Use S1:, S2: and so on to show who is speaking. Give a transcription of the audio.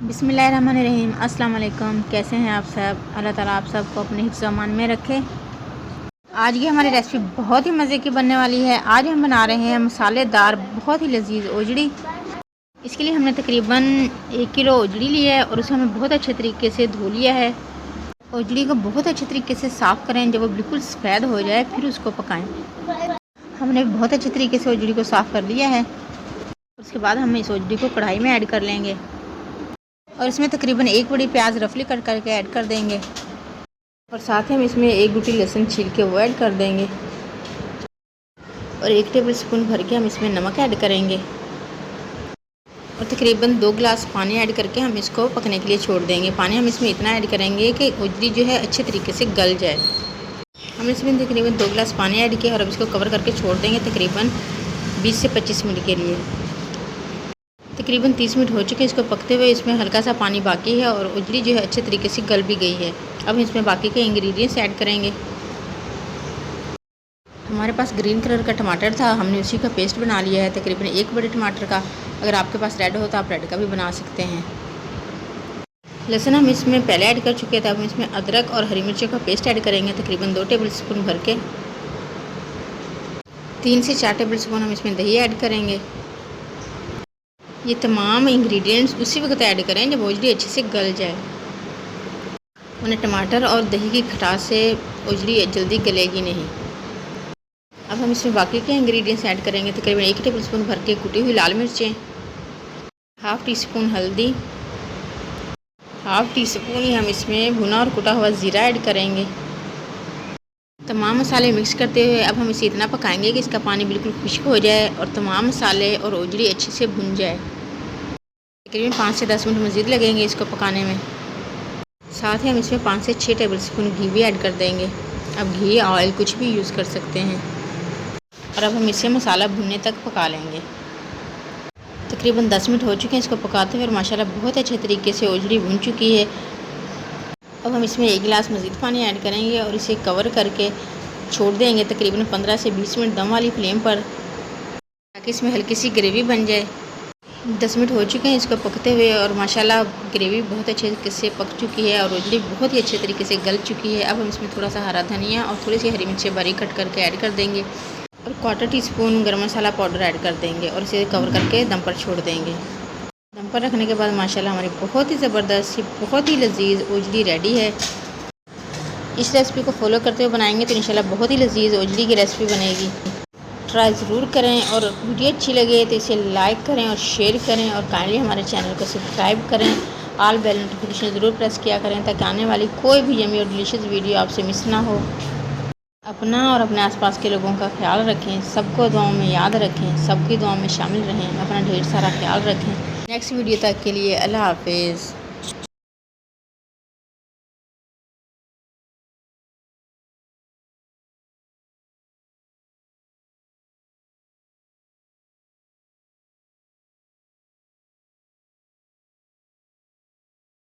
S1: बिस्मिल्लाहिर्रहमानिर्रहीम। अस्सलाम वालेकुम। कैसे हैं आप सब? अल्लाह ताला आप सबको अपने हिफ्ज़ अमान में रखे। आज की हमारी रेसिपी बहुत ही मज़े की बनने वाली है। आज हम बना रहे हैं मसालेदार बहुत ही लजीज ओजड़ी। इसके लिए हमने तकरीबन 1 किलो ओजड़ी लिया है और उसे हमें बहुत अच्छे तरीके से धो लिया है। ओजड़ी को बहुत अच्छे तरीके से साफ़ करें, जब वो बिल्कुल सफ़ेद हो जाए फिर उसको पकाएं। हमने बहुत अच्छे तरीके से ओजड़ी को साफ़ कर लिया है। उसके बाद हम इस ओजड़ी को कढ़ाई में ऐड कर लेंगे और इसमें तकरीबन 1 बड़ी प्याज रफली कट करके ऐड कर देंगे और साथ ही हम इसमें 1 गुटी लहसुन छील के वो ऐड कर देंगे और 1 टेबल स्पून भर के हम इसमें नमक ऐड करेंगे और तकरीबन 2 गिलास पानी ऐड करके हम इसको पकने के लिए छोड़ देंगे। पानी हम इसमें इतना ऐड करेंगे कि ओजड़ी जो है अच्छे तरीके से गल जाए। हम इसमें तकरीबन 2 गिलास पानी ऐड किया और अब इसको कवर करके छोड़ देंगे तकरीबन 20 से 25 मिनट के लिए। तकरीबन 30 मिनट हो चुके इसको पकते हुए। इसमें हल्का सा पानी बाकी है और ओजड़ी जो है अच्छे तरीके से गल भी गई है। अब इसमें बाकी के इंग्रेडिएंट्स ऐड करेंगे। हमारे पास ग्रीन कलर का टमाटर था, हमने उसी का पेस्ट बना लिया है तकरीबन 1 बड़े टमाटर का। अगर आपके पास रेड हो तो आप रेड का भी बना सकते हैं। लहसुन हम इसमें पहले ऐड कर चुके थे। अब हम इसमें अदरक और हरी मिर्चों का पेस्ट ऐड करेंगे तकरीबन 2 टेबल स्पून भर के। 3 से 4 टेबल स्पून हम इसमें दही ऐड करेंगे। ये तमाम इंग्रेडिएंट्स उसी वक्त ऐड करें जब ओजड़ी अच्छे से गल जाए, वरना टमाटर और दही की खटास से ओजड़ी जल्दी गलेगी नहीं। अब हम इसमें बाकी के इंग्रेडिएंट्स ऐड करेंगे तकरीबन 1 टेबल स्पून भर के कुटी हुई लाल मिर्चें, हाफ़ टी स्पून हल्दी, हाफ़ टी स्पून ही हम इसमें भुना और कुटा हुआ ज़ीरा ऐड करेंगे। तमाम मसाले मिक्स करते हुए अब हम इसे इतना पकाएंगे कि इसका पानी बिल्कुल खुश्क हो जाए और तमाम मसाले और ओजड़ी अच्छे से भुन जाए। तकरीबन 5 से 10 मिनट मज़ीद लगेंगे इसको पकाने में। साथ ही हम इसमें 5 से 6 टेबल स्पून घी भी ऐड कर देंगे। अब घी ऑयल कुछ भी यूज़ कर सकते हैं और अब हम इसे मसाला भुनने तक पका लेंगे। तकरीबन 10 मिनट हो चुके हैं इसको पकाते हुए और माशाल्लाह बहुत अच्छे तरीके से ओजड़ी भुन चुकी है। अब हम इसमें 1 गिलास मज़ीद पानी ऐड करेंगे और इसे कवर करके छोड़ देंगे तकरीबन 15 से 20 मिनट दम वाली फ्लेम पर, ताकि इसमें हल्की सी ग्रेवी बन जाए। 10 मिनट हो चुके हैं इसको पकते हुए और माशाल्लाह ग्रेवी बहुत अच्छे तरीके से पक चुकी है और ओजड़ी बहुत ही अच्छे तरीके से गल चुकी है। अब हम इसमें थोड़ा सा हरा धनिया और थोड़ी सी हरी मिर्चें बारीक कट करके ऐड कर देंगे और 1/4 टीस्पून गरम मसाला पाउडर ऐड कर देंगे और इसे कवर करके दम पर छोड़ देंगे। दम पर रखने के बाद माशाल्लाह हमारी बहुत ही ज़बरदस्त, बहुत ही लजीज ओजड़ी रेडी है। इस रेसिपी को फॉलो करते हुए बनाएंगे तो इंशाल्लाह बहुत ही लजीज ओजड़ी की रेसिपी बनेगी। ट्राई ज़रूर करें और वीडियो अच्छी लगे तो इसे लाइक करें और शेयर करें और काइंडली हमारे चैनल को सब्सक्राइब करें। ऑल बेल नोटिफिकेशन ज़रूर प्रेस किया करें ताकि आने वाली कोई भी यम्मी और डिलीशियस वीडियो आपसे मिस ना हो। अपना और अपने आसपास के लोगों का ख्याल रखें, सबको दुआओं में याद रखें, सबकी दुआओं में शामिल रहें, अपना ढेर सारा ख्याल रखें। नेक्स्ट वीडियो तक के लिए अल्लाह हाफिज़।